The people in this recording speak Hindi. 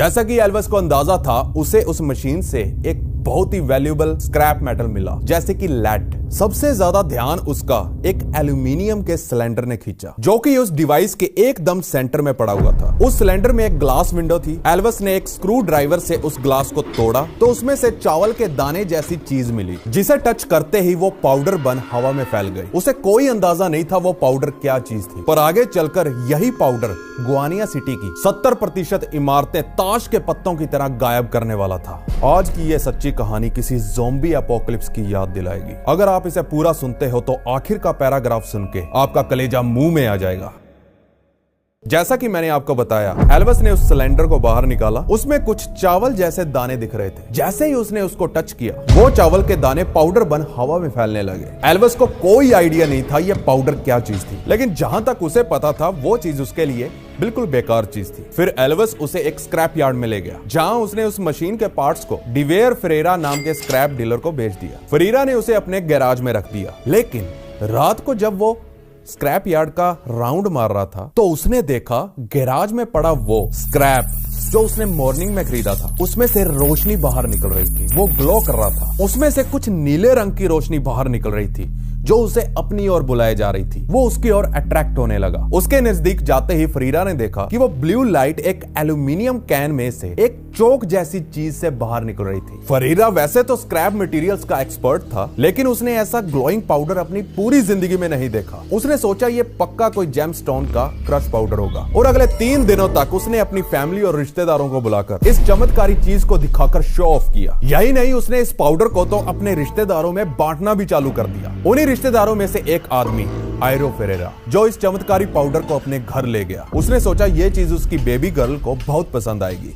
जैसा कि एल्विस को अंदाजा था, उसे उस मशीन से एक बहुत ही वैल्यूएबल स्क्रैप मेटल मिला, जैसे कि लेड। सबसे ज्यादा ध्यान उसका एक एल्यूमिनियम के सिलेंडर ने खींचा, जो कि उस डिवाइस के एकदम सेंटर में पड़ा हुआ था। उस सिलेंडर में एक ग्लास विंडो थी। एल्विस ने एक स्क्रू ड्राइवर से उस ग्लास को तोड़ा तो उसमें से चावल के दाने जैसी चीज मिली, जिसे टच करते ही वो पाउडर बन हवा में फैल गई। उसे कोई अंदाजा नहीं था वो पाउडर क्या चीज थी, पर आगे चलकर यही पाउडर गुआनिया सिटी की 70% इमारतें ताश के पत्तों की तरह गायब करने वाला था। आज की यह सच्ची कहानी किसी ज़ॉम्बी एपोकलिप्स की याद दिलाएगी। अगर आप इसे पूरा सुनते हो तो आखिर का पैराग्राफ सुन के आपका कलेजा मुंह में आ जाएगा। जैसा कि मैंने आपको बताया, एल्विस ने उस सिलेंडर को बाहर निकाला। उसमें कुछ चावल जैसे दाने दिख रहे थे। जैसे ही उसने उसको टच किया, वो चावल के दाने पाउडर बन हवा में फैलने लगे। एल्विस को कोई आइडिया नहीं था ये पाउडर क्या चीज थी, लेकिन जहां तक उसे पता था वो चीज उसके लिए बिल्कुल बेकार चीज थी। फिर एल्विस उसे एक स्क्रैप यार्ड में ले गया, जहां उसने उस मशीन के पार्ट्स को डिवेयर फेरेरा नाम के स्क्रैप डीलर को बेच दिया। फेरेरा ने उसे अपने गैराज में रख दिया, लेकिन रात को जब वो स्क्रैप यार्ड का राउंड मार रहा था तो उसने देखा गैराज में पड़ा वो स्क्रैप जो उसने मॉर्निंग में खरीदा था, उसमें से रोशनी बाहर निकल रही थी। वो ग्लो कर रहा था। उसमें से कुछ नीले रंग की रोशनी बाहर निकल रही थी जो उसे अपनी ओर बुलाए जा रही थी। वो उसकी ओर अट्रैक्ट होने लगा। उसके नजदीक जाते ही फेरेरा ने देखा कि वो ब्लू लाइट एक एल्यूमिनियम कैन में से एक चोक जैसी चीज से बाहर निकल रही थी। फेरेरा वैसे तो स्क्रैप मटेरियल्स का एक्सपर्ट था, लेकिन उसने ऐसा ग्लोइंग पाउडर अपनी पूरी जिंदगी में नहीं देखा। उसने सोचा ये पक्का कोई जेमस्टोन का क्रश पाउडर होगा, और अगले 3 दिनों तक उसने अपनी फैमिली और रिश्तेदारों को बुलाकर इस चमत्कारी चीज को दिखाकर शो ऑफ किया। यही नहीं, उसने इस पाउडर को तो अपने रिश्तेदारों में बांटना भी चालू कर दिया। उन्हीं रिश्तेदारों में से एक आदमी आयरो फेरेरा, जो इस चमत्कारी पाउडर को अपने घर ले गया। उसने सोचा ये चीज उसकी बेबी गर्ल को बहुत पसंद आएगी।